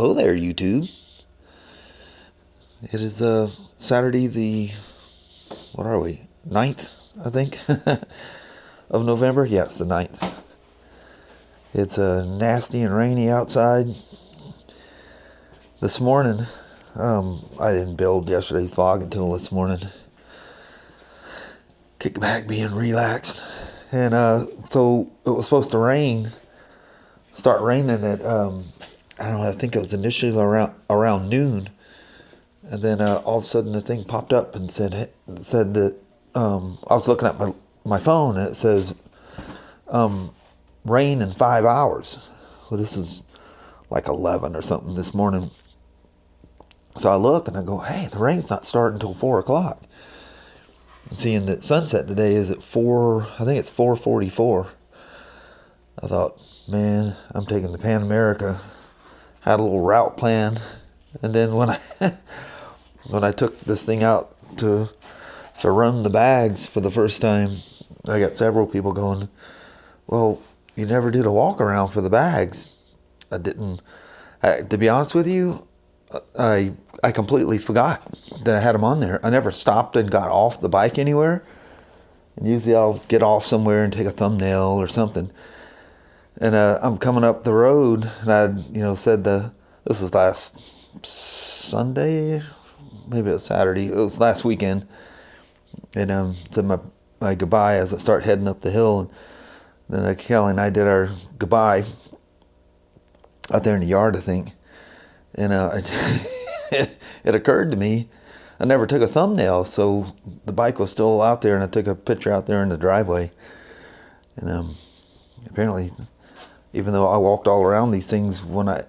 Hello there, YouTube. It is Saturday the, what are we, 9th, I think, of November? Yes, the 9th. It's nasty and rainy outside. This morning, I didn't build yesterday's vlog until this morning. Kick back, being relaxed. And so it was supposed to start raining at, I don't know, I think it was initially around noon. And then all of a sudden the thing popped up and said that, I was looking at my phone and it says, rain in 5 hours. Well, this is like 11 or something this morning. So I look and I go, hey, the rain's not starting until 4 o'clock. And seeing that sunset today is at I think it's 4:44. I thought, man, I'm taking the Pan America. Had a little route plan. And then when I took this thing out to run the bags for the first time, I got several people going, well, you never did a walk around for the bags. I didn't. To be honest with you, I completely forgot that I had them on there. I never stopped and got off the bike anywhere. And usually I'll get off somewhere and take a thumbnail or something. And I'm coming up the road, and I, said this was last Sunday, maybe it was Saturday. It was last weekend, and said my goodbye as I start heading up the hill. And then Kelly and I did our goodbye out there in the yard, I think. And it occurred to me, I never took a thumbnail, so the bike was still out there, and I took a picture out there in the driveway. And apparently, even though I walked all around these things when I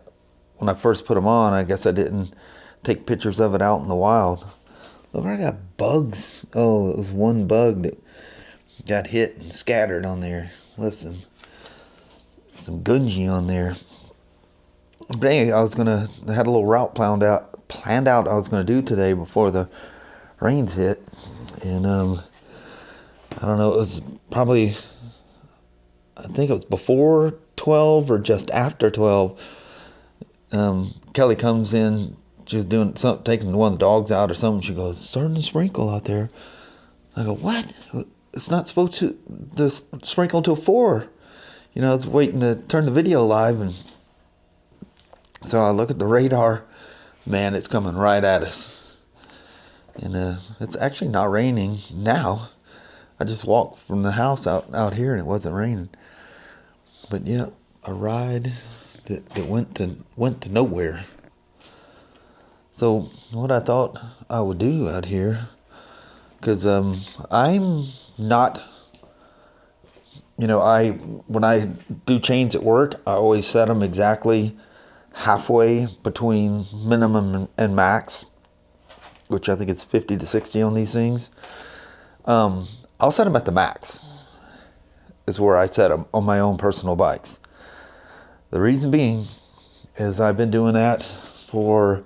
first put them on, I guess I didn't take pictures of it out in the wild. Look, I got bugs. Oh, it was one bug that got hit and scattered on there. Left some gungy on there. But anyway, I had a little route planned out I was gonna do today before the rains hit. And I don't know, it was probably, I think it was before 12 or just after 12. Kelly comes in, she was doing something, taking one of the dogs out or something. She goes, it's starting to sprinkle out there. I go, what? It's not supposed to sprinkle until 4. I was waiting to turn the video live, and so I look at the radar. Man, it's coming right at us. And it's actually not raining now. I just walked from the house out here and it wasn't raining. But yeah, a ride that went to nowhere. So what I thought I would do out here, because I'm not, when I do chains at work, I always set them exactly halfway between minimum and max, which I think it's 50 to 60 on these things. I'll set them at the max, is where I set them on my own personal bikes. The reason being is I've been doing that for,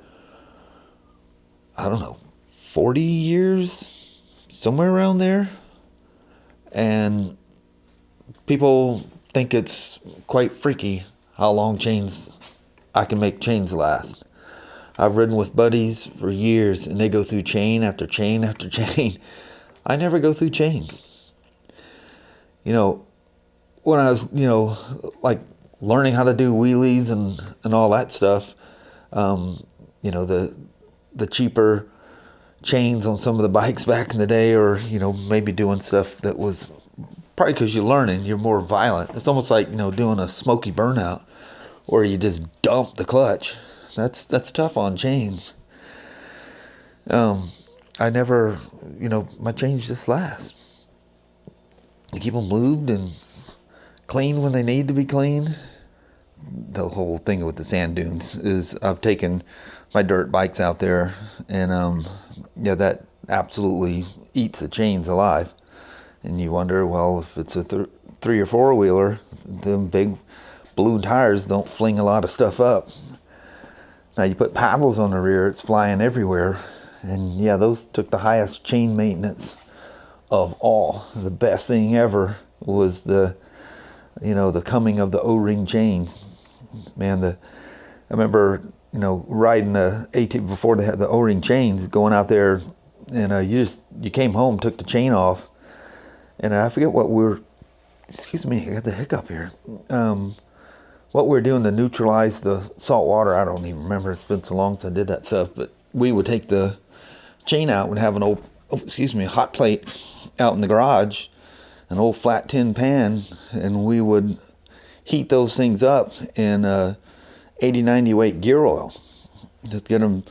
I don't know, 40 years, somewhere around there. And people think it's quite freaky how long I can make chains last. I've ridden with buddies for years, and they go through chain after chain after chain. I never go through chains. When I was, like learning how to do wheelies and all that stuff, the cheaper chains on some of the bikes back in the day, or, maybe doing stuff that was probably because you're learning, you're more violent. It's almost like, doing a smoky burnout, or you just dump the clutch. That's tough on chains. I never, my chains just last. You keep them lubed and clean when they need to be clean. The whole thing with the sand dunes is I've taken my dirt bikes out there, and that absolutely eats the chains alive. And you wonder, well, if it's a 3 or 4-wheeler, them big balloon tires don't fling a lot of stuff up. Now you put paddles on the rear, it's flying everywhere. And yeah, those took the highest chain maintenance of all. The best thing ever was the coming of the O-ring chains. Man, I remember, you know, riding the AT before they had the O-ring chains, going out there, and you came home, took the chain off, and I forget what we were. Excuse me, I got the hiccup here. What we were doing to neutralize the salt water, I don't even remember. It's been so long since I did that stuff. But we would take the chain out and have an old, a hot plate out in the garage, an old flat tin pan, and we would heat those things up in 80-90 weight gear oil. Just get them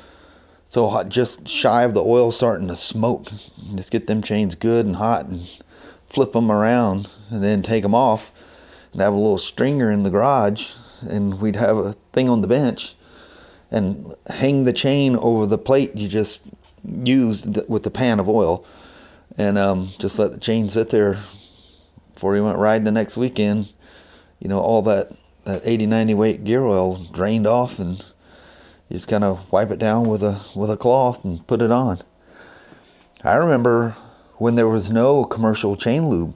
so hot, just shy of the oil starting to smoke. Just get them chains good and hot and flip them around and then take them off and have a little stringer in the garage, and we'd have a thing on the bench and hang the chain over the plate you just used with the pan of oil, and just let the chain sit there before you went riding the next weekend. You know, all that 80-90 weight gear oil drained off, and you just kind of wipe it down with a cloth and put it on. I remember when there was no commercial chain lube,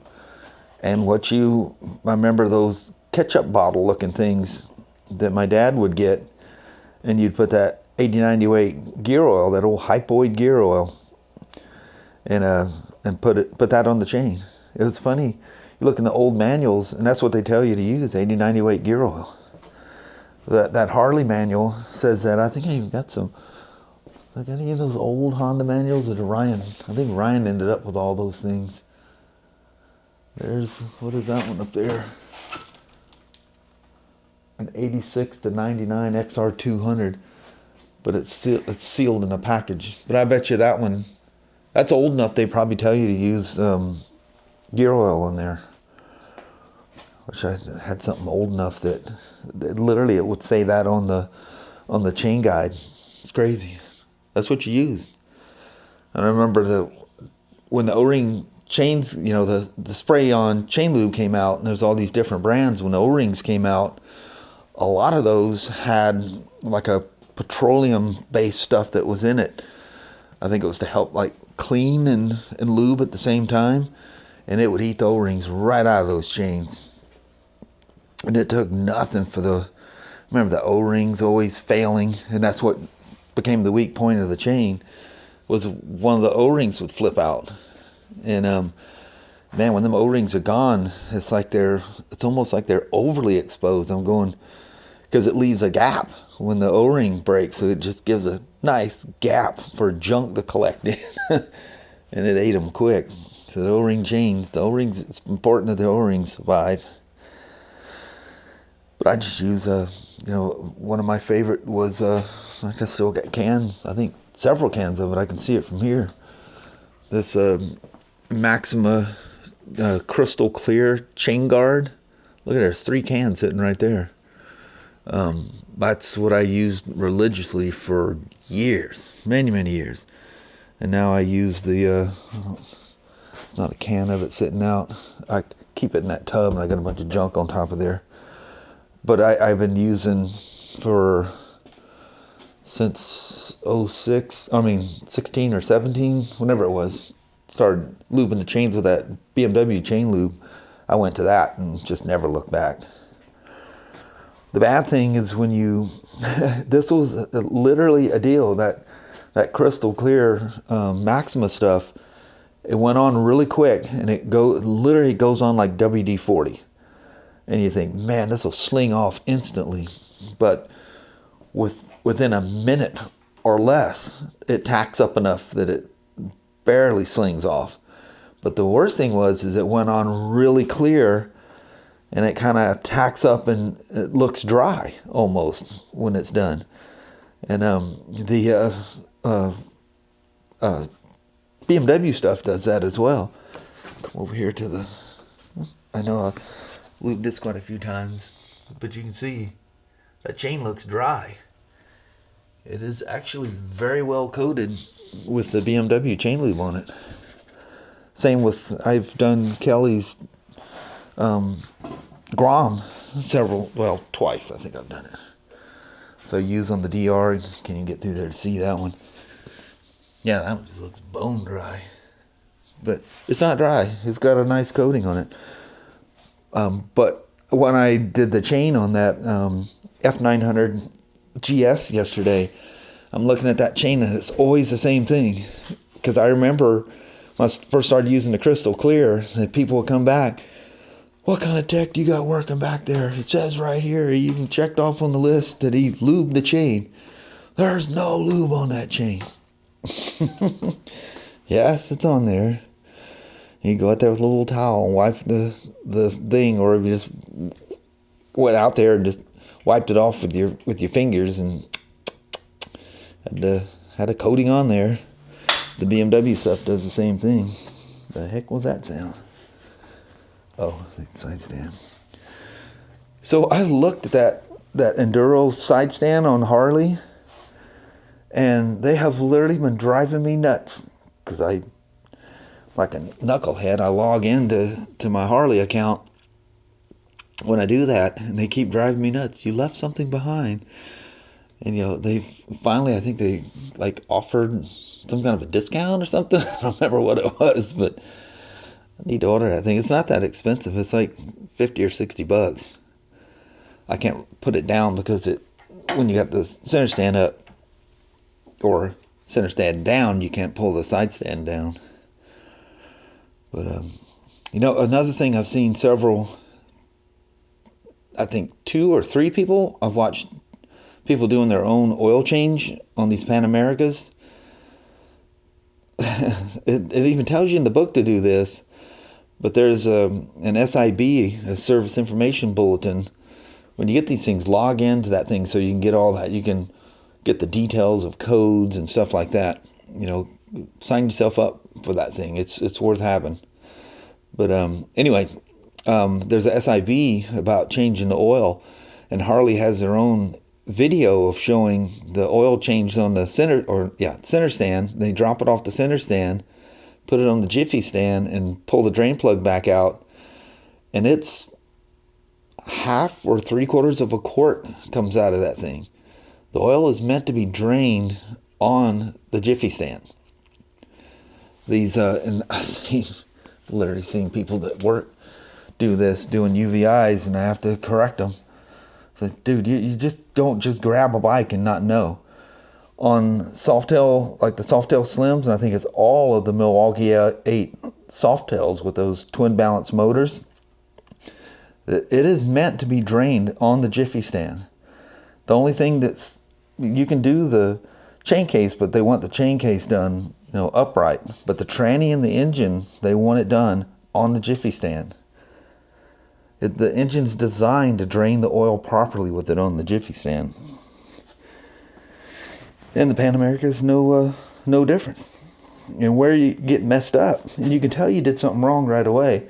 and I remember those ketchup bottle looking things that my dad would get, and you'd put that 80-90 weight gear oil, that old hypoid gear oil, and put that on the chain. It was funny. You look in the old manuals, and that's what they tell you to use, 80-90 weight gear oil. That Harley manual says that. I think I even got some. Like any of those old Honda manuals that Ryan. I think Ryan ended up with all those things. What is that one up there? An 86 to 99 XR200, but it's sealed in a package. But I bet you that one, that's old enough. They probably tell you to use gear oil in there. Wish I had something old enough that literally it would say that on the chain guide. It's crazy. That's what you used. And I remember when the O-ring chains, you know, the spray on chain lube came out, and there's all these different brands. When the O-rings came out, a lot of those had like a petroleum-based stuff that was in it. I think it was to help like clean and lube at the same time, and it would eat the O-rings right out of those chains. And it took nothing remember the O-rings always failing, and that's what became the weak point of the chain, was one of the O-rings would flip out. And man, when them O-rings are gone, it's almost like they're overly exposed. I'm going, because it leaves a gap when the O-ring breaks, so it just gives a nice gap for junk to collect in. And it ate them quick. So the O-ring chains, it's important that the O-rings survive. But I just use one of my favorite was I still got cans. I think several cans of it. I can see it from here. This Maxima crystal clear chain guard. Look at it, there's 3 cans sitting right there. That's what I used religiously for years, many years. And now I use it's not a can of it sitting out. I keep it in that tub, and I got a bunch of junk on top of there. But I've been using since 16 or 17, whenever it was, started lubing the chains with that BMW chain lube. I went to that and just never looked back. The bad thing is when this was literally a deal, that crystal clear Maxima stuff, it went on really quick, and it literally goes on like WD-40. And you think, man, this will sling off instantly. But within a minute or less, it tacks up enough that it barely slings off. But the worst thing is it went on really clear, and it kind of tacks up and it looks dry almost when it's done. And the BMW stuff does that as well. Come over here to I know I've lubed this quite a few times, but you can see that chain looks dry. It is actually very well coated with the BMW chain lube on it. Same with, I've done Kelly's Grom twice I think I've done it. So use on the DR, can you get through there to see that one? Yeah, that one just looks bone dry. But it's not dry, it's got a nice coating on it. But when I did the chain on that F900 GS yesterday. I'm looking at that chain and it's always the same thing. Because I remember when I first started using the crystal clear, that people would come back, what kind of tech do you got working back there? It says right here, he even checked off on the list that he lubed the chain. There's no lube on that chain. Yes, it's on there. You go out there with a little towel and wipe the thing, or you just went out there and just wiped it off with your fingers and had a coating on there. The BMW stuff does the same thing. The heck was that sound? Oh, the side stand. So I looked at that Enduro side stand on Harley, and they have literally been driving me nuts. Because I, like a knucklehead, I log into my Harley account when I do that, and they keep driving me nuts. You left something behind. And, you know, they finally, I think they, like, offered some kind of a discount or something. I don't remember what it was, but I need to order that thing. It's not that expensive. It's like $50 or $60. I can't put it down because when you got the center stand up or center stand down, you can't pull the side stand down. But, you know, another thing I've seen several, I think 2 or 3 people, I've watched people doing their own oil change on these Pan Americas. It even tells you in the book to do this, but there's an SIB, a Service Information Bulletin. When you get these things, log into that thing so you can get all that. You can get the details of codes and stuff like that. You know, sign yourself up for that thing. It's worth having. But anyway, there's a SIB about changing the oil, and Harley has their own video of showing the oil change on the center stand. They drop it off the center stand, put it on the Jiffy stand, and pull the drain plug back out, and it's half or 3/4 of a quart comes out of that thing. The oil is meant to be drained on the Jiffy stand. These and I've literally seen people that do this doing UVIs, and I have to correct them. Says, dude, you just don't just grab a bike and not know. On Softail, like the Softail Slims, and I think it's all of the Milwaukee 8 Softails with those twin balance motors, it is meant to be drained on the Jiffy stand. The only thing you can do the chain case, but they want the chain case done, you know, upright. But the tranny and the engine, they want it done on the Jiffy stand. The engine's designed to drain the oil properly with it on the Jiffy stand. And the Pan America is no difference. And where you get messed up, and you can tell you did something wrong right away.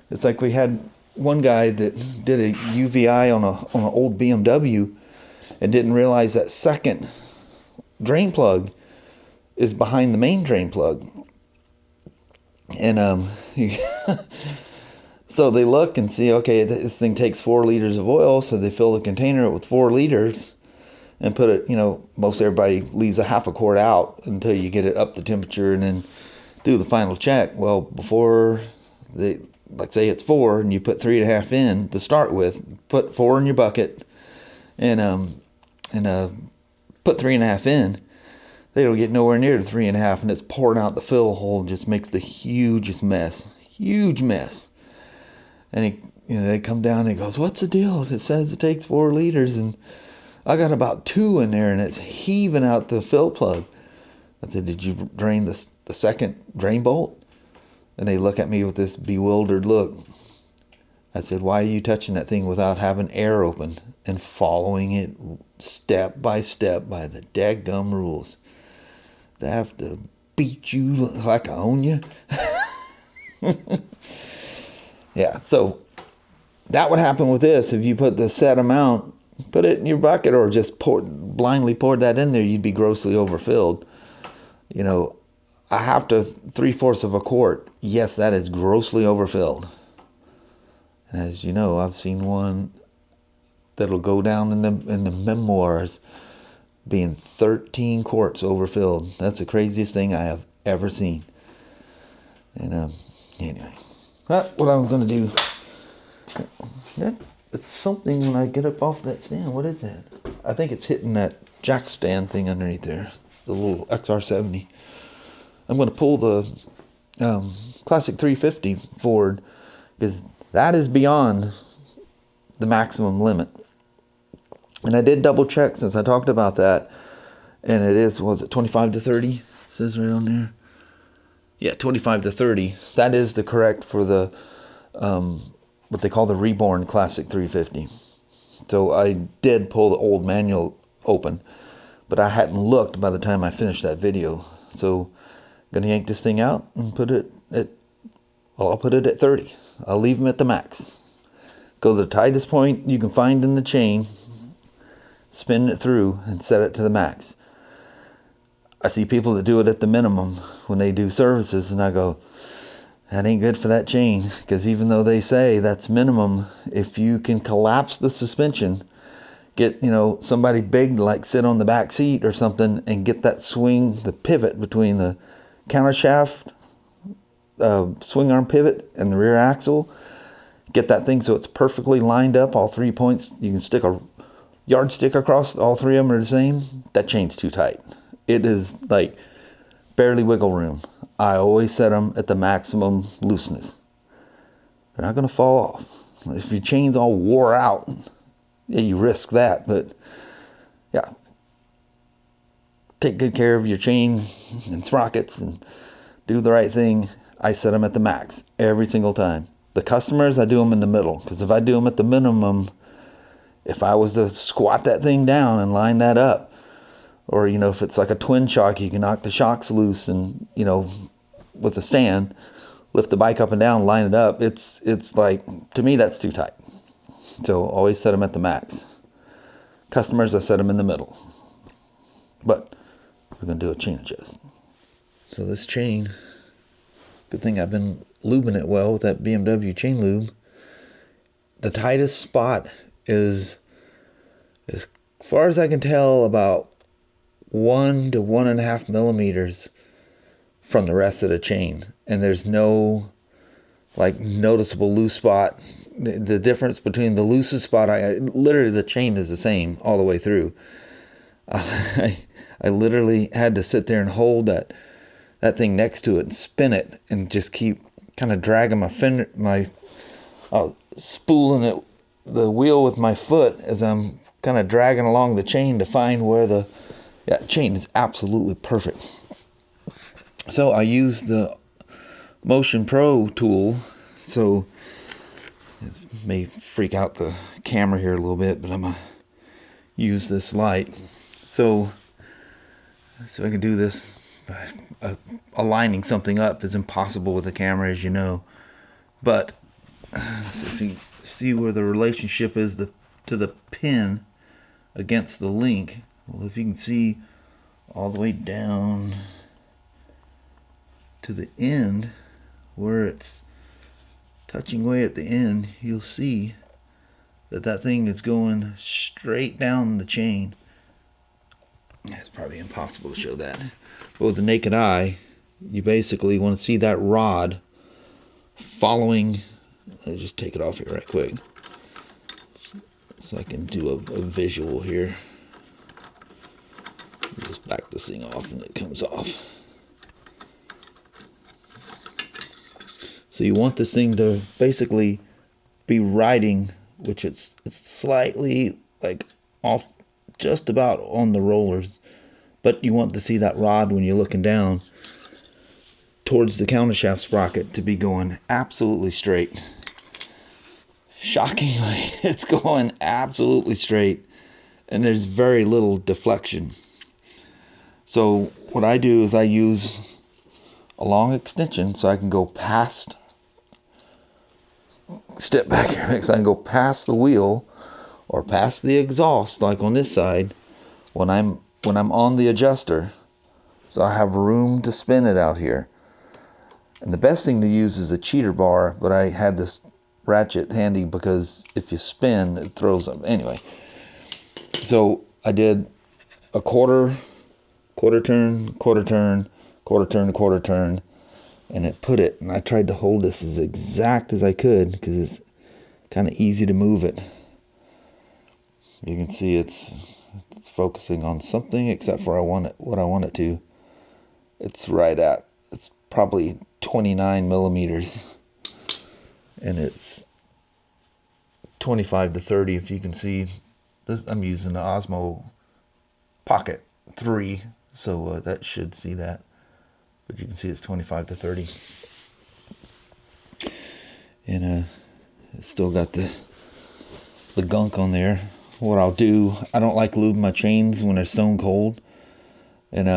It's like we had one guy that did a UVI on an old BMW and didn't realize that second drain plug is behind the main drain plug. And so they look and see, okay, this thing takes 4 liters of oil, so they fill the container with 4 liters and put it, you know, most everybody leaves a half a quart out until you get it up to temperature and then do the final check. Well, before they, like say it's 4 and you put 3.5 in to start with, put 4 in your bucket and put 3.5 in, they don't get nowhere near the 3.5, and it's pouring out the fill hole, just makes the huge mess. And they come down and he goes, what's the deal? It says it takes 4 liters and I got about 2 in there and it's heaving out the fill plug. I said, did you drain the second drain bolt? And they look at me with this bewildered look. I said, why are you touching that thing without having air open and following it step by step by the dadgum rules? They have to beat you like I own you. Yeah, so that would happen with this. If you put the set amount, put it in your bucket or just blindly poured that in there, you'd be grossly overfilled. You know, I have to 3/4 of a quart. Yes, that is grossly overfilled. And as you know, I've seen one that'll go down in the memoirs being 13 quarts overfilled. That's the craziest thing I have ever seen. And anyway. What I was going to do, it's something when I get up off that stand. What is that? I think it's hitting that jack stand thing underneath there, the little XR70. I'm going to pull the Classic 350 forward because that is beyond the maximum limit. And I did double check since I talked about that, and it is, was it 25 to 30? It says right on there. Yeah, 25 to 30. That is the correct for the what they call the Reborn Classic 350. So I did pull the old manual open, but I hadn't looked by the time I finished that video. So I'm gonna yank this thing out and put it at, well, I'll put it at 30. I'll leave them at the max. Go to the tightest point you can find in the chain, spin it through, and set it to the max. I see people that do it at the minimum when they do services, and I go, that ain't good for that chain, because even though they say that's minimum, if you can collapse the suspension, get, you know, somebody big to like sit on the back seat or something and get that swing, the pivot between the countershaft, swing arm pivot and the rear axle, get that thing so it's perfectly lined up, all 3 points, you can stick a yardstick across, all three of them are the same, that chain's too tight. It is like barely wiggle room. I always set them at the maximum looseness. They're not going to fall off. If your chain's all wore out, yeah, you risk that. But yeah, take good care of your chain and sprockets and do the right thing. I set them at the max every single time. The customers, I do them in the middle, because if I do them at the minimum, if I was to squat that thing down and line that up, or, you know, if it's like a twin shock, you can knock the shocks loose and, you know, with a stand, lift the bike up and down, line it up. It's like, to me, that's too tight. So always set them at the max. Customers, I set them in the middle. But we're going to do a chain adjust. So this chain, good thing I've been lubing it well with that BMW chain lube. The tightest spot is, as far as I can tell, about 1 to 1.5 millimeters from the rest of the chain, and there's no like noticeable loose spot. The difference between the loosest spot, literally the chain is the same all the way through. I literally had to sit there and hold that thing next to it and spin it and just keep kind of dragging spooling it, the wheel with my foot as I'm kind of dragging along the chain to find where the chain is absolutely perfect. So I use the Motion Pro tool. So it may freak out the camera here a little bit, but I'm going to use this light. So I can do this. Aligning something up is impossible with a camera, as you know. But if you see where the relationship is to the pin against the link, well, if you can see all the way down to the end where it's touching way at the end, you'll see that thing is going straight down the chain. It's probably impossible to show that, but with the naked eye, you basically want to see that rod following. Let me just take it off here right quick so I can do a visual here. Just back this thing off and it comes off. So you want this thing to basically be riding, which it's slightly like off, just about on the rollers, but you want to see that rod when you're looking down towards the countershaft sprocket to be going absolutely straight. Shockingly, it's going absolutely straight, and there's very little deflection. So what I do is I use a long extension so I can go past, step back here, because I can go past the wheel or past the exhaust, like on this side, when I'm on the adjuster, so I have room to spin it out here. And the best thing to use is a cheater bar, but I had this ratchet handy because if you spin, it throws them. Anyway, so I did a quarter turn, and it put it, and I tried to hold this as exact as I could because it's kind of easy to move it. You can see it's It's focusing on something except for what I want it to. It's right at, it's probably 29 millimeters. And it's 25 to 30, if you can see. This, I'm using the Osmo Pocket 3, so that should see that. But you can see it's 25 to 30. And it's still got the gunk on there. What I'll do, I don't like lubing my chains when they're stone cold. And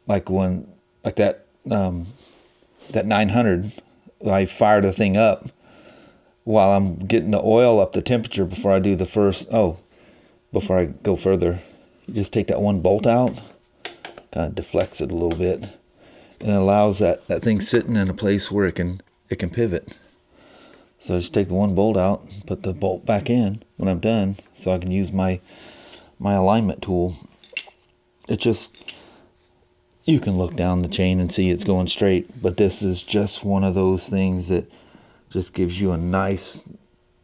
like that 900, I fire the thing up while I'm getting the oil up the temperature before I do the first, before I go further. You just take that one bolt out, kind of deflects it a little bit, and it allows that thing sitting in a place where it can pivot. So I just take the one bolt out, put the bolt back in when I'm done, so I can use my alignment tool. It just, you can look down the chain and see it's going straight, but this is just one of those things that just gives you a nice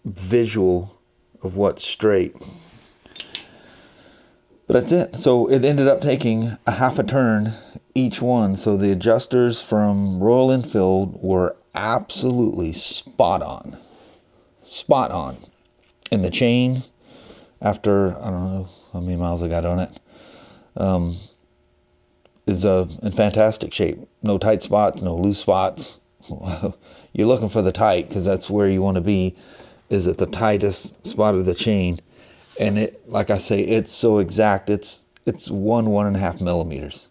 visual of what's straight. But that's it. So it ended up taking a half a turn each one. So the adjusters from Royal Enfield were absolutely spot on. Spot on. And the chain, after, I don't know how many miles I got on it, is in fantastic shape. No tight spots, no loose spots. You're looking for the tight, because that's where you want to be, is at the tightest spot of the chain. And it, like I say, it's so exact. It's 1.5 millimeters.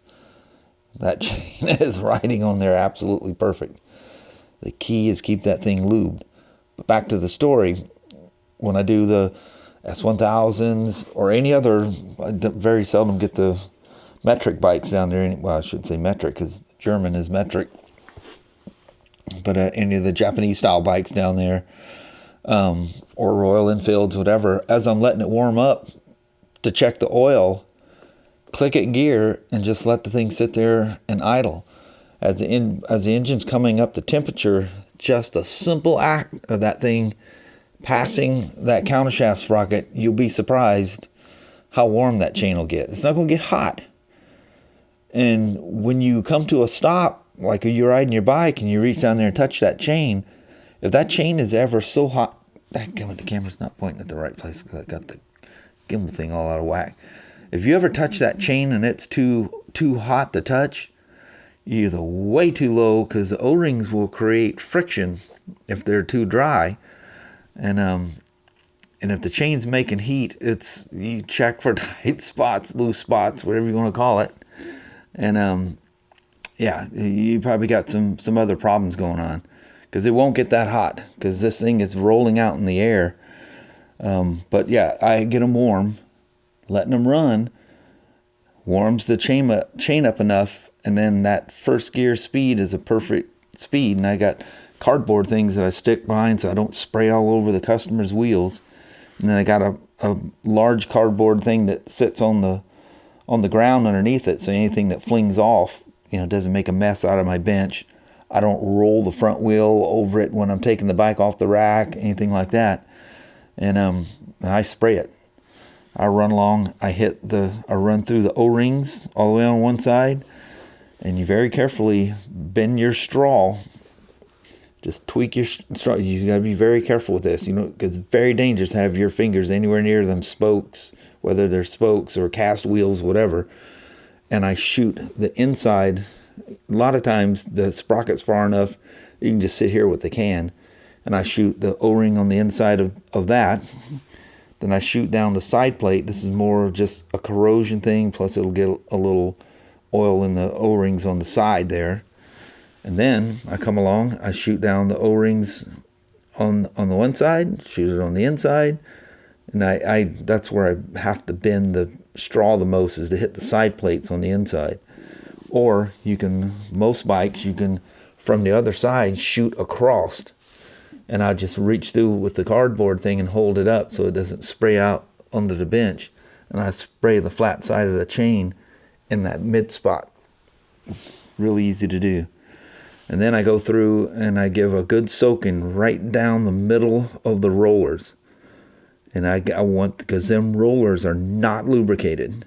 That chain is riding on there absolutely perfect. The key is keep that thing lubed. But back to the story, when I do the S1000s or any other, I very seldom get the metric bikes down there. Well, I should say metric, because German is metric. But any of the Japanese style bikes down there, or Royal Enfields, whatever, as I'm letting it warm up to check the oil, click it in gear and just let the thing sit there and idle. As the engine's coming up to temperature, just a simple act of that thing passing that countershaft sprocket, you'll be surprised how warm that chain will get. It's not going to get hot. And when you come to a stop, like you're riding your bike and you reach down there and touch that chain, if that chain is ever so hot, the camera's not pointing at the right place because I got the gimbal thing all out of whack. If you ever touch that chain and it's too hot to touch, you're either way too low, because the O-rings will create friction if they're too dry. And if the chain's making heat, you check for tight spots, loose spots, whatever you want to call it. And yeah, you probably got some other problems going on, because it won't get that hot, because this thing is rolling out in the air. But yeah, I get them warm, letting them run warms the chain up enough, and then that first gear speed is a perfect speed. And I got cardboard things that I stick behind so I don't spray all over the customer's wheels. And then I got a large cardboard thing that sits on the ground underneath it, so anything that flings off, doesn't make a mess out of my bench. I don't roll the front wheel over it when I'm taking the bike off the rack, anything like that. And I spray it. I run along, I run through the O-rings all the way on one side, and you very carefully bend your straw. Just tweak your straw. You got to be very careful with this, because it's very dangerous to have your fingers anywhere near them spokes, whether they're spokes or cast wheels, whatever. And I shoot the inside. A lot of times the sprocket's far enough, you can just sit here with the can, and I shoot the O-ring on the inside of that. Then I shoot down the side plate. This is more just a corrosion thing, plus it'll get a little oil in the O-rings on the side there. And then I come along, I shoot down the O-rings on the one side, shoot it on the inside, and I that's where I have to bend the straw the most, is to hit the side plates on the inside. Or most bikes, you can, from the other side, shoot across. And I just reach through with the cardboard thing and hold it up so it doesn't spray out under the bench. And I spray the flat side of the chain in that mid spot. It's really easy to do. And then I go through and I give a good soaking right down the middle of the rollers. And I want, because them rollers are not lubricated.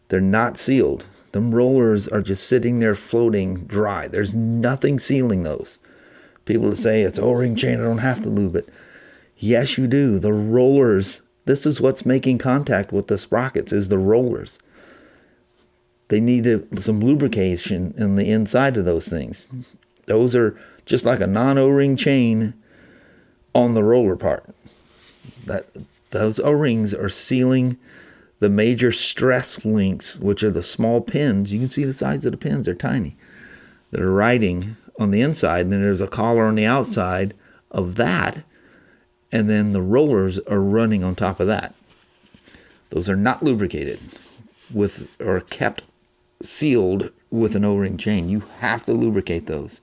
They're not sealed. Them rollers are just sitting there floating dry. There's nothing sealing those. People that say it's O-ring chain, I don't have to lube it. Yes, you do. The rollers, this is what's making contact with the sprockets, is the rollers. They need some lubrication in the inside of those things. Those are just like a non-O-ring chain on the roller part. Those O-rings are sealing the major stress links, which are the small pins. You can see the size of the pins. They're tiny. They're riding on the inside, and then there's a collar on the outside of that, and then the rollers are running on top of that. Those are not lubricated or kept sealed with an O-ring chain. You have to lubricate those.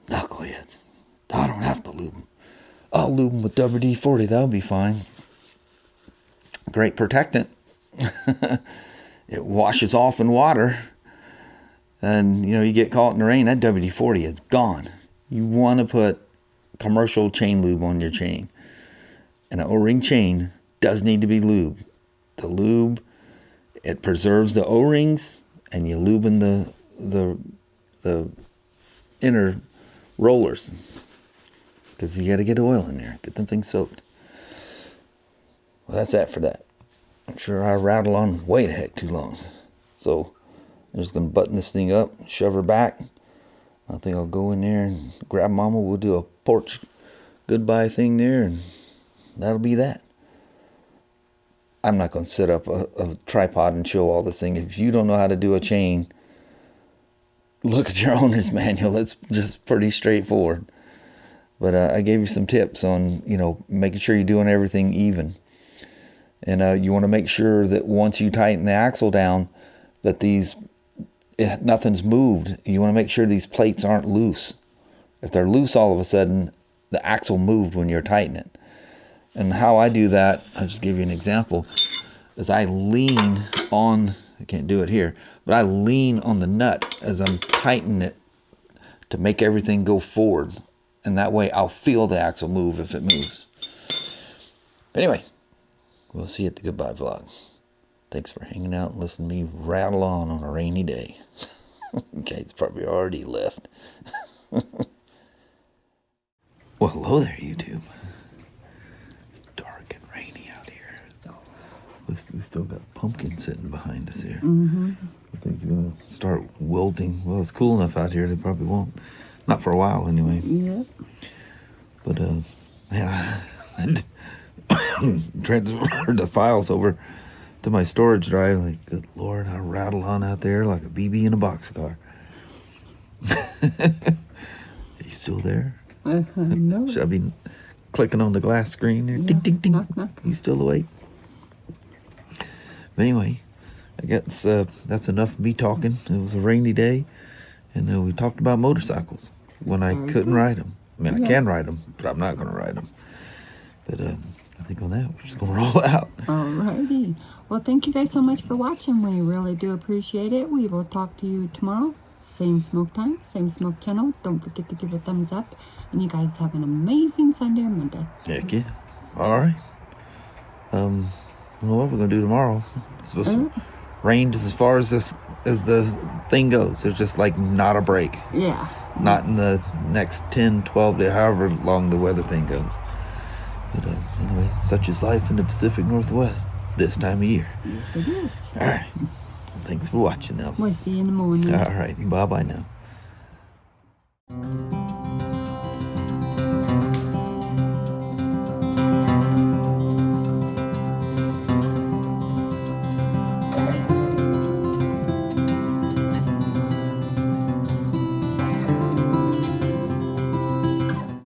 Knuckleheads. I don't have to lube them. I'll lube them with WD-40. That'll be fine. Great protectant. It washes off in water. And, you get caught in the rain, that WD-40 is gone. You want to put commercial chain lube on your chain. And an O-ring chain does need to be lubed. The lube, it preserves the O-rings, and you lube in the inner rollers. Because you got to get oil in there. Get them things soaked. Well, that's that for that. I'm sure I rattle on way the heck too long. So I'm just going to button this thing up, shove her back. I think I'll go in there and grab Mama. We'll do a porch goodbye thing there, and that'll be that. I'm not going to set up a tripod and show all this thing. If you don't know how to do a chain, look at your owner's manual. It's just pretty straightforward. But I gave you some tips on, making sure you're doing everything even. And you want to make sure that once you tighten the axle down, that nothing's moved. You want to make sure these plates aren't loose. If they're loose all of a sudden, the axle moved when you're tightening it. And how I do that, I'll just give you an example, is I lean on, I can't do it here, but I lean on the nut as I'm tightening it to make everything go forward. And that way I'll feel the axle move if it moves. But anyway, we'll see you at the goodbye vlog. Thanks for hanging out and listening to me rattle on a rainy day. Okay, it's probably already left. Well, hello there, YouTube. It's dark and rainy out here. We still got pumpkin sitting behind us here. Mm-hmm. I think it's going to start wilting. Well, it's cool enough out here. They probably won't. Not for a while, anyway. Yep. But, I transferred the files over to my storage drive. Like, good Lord, I rattle on out there like a BB in a boxcar. Are you still there? No. Should I be clicking on the glass screen there? Yeah. Ding, ding, ding. Knock, knock. You still awake? But anyway, I guess that's enough of me talking. It was a rainy day, and we talked about motorcycles when I couldn't ride them. I mean, I can ride them, but I'm not going to ride them. But I think on that, we're just going to roll out. Alrighty. Well, thank you guys so much for watching. We really do appreciate it. We will talk to you tomorrow. Same smoke time, same smoke channel. Don't forget to give a thumbs up. And you guys have an amazing Sunday or Monday. Heck yeah. All right. I don't know what we're going to do tomorrow. It's supposed to rain just as far as the thing goes. There's just like not a break. Yeah. Not in the next 10, 12 days, however long the weather thing goes. But anyway, such is life in the Pacific Northwest this time of year. Yes, it is. All right. Thanks for watching now. We'll see you in the morning. All right. Bye-bye now.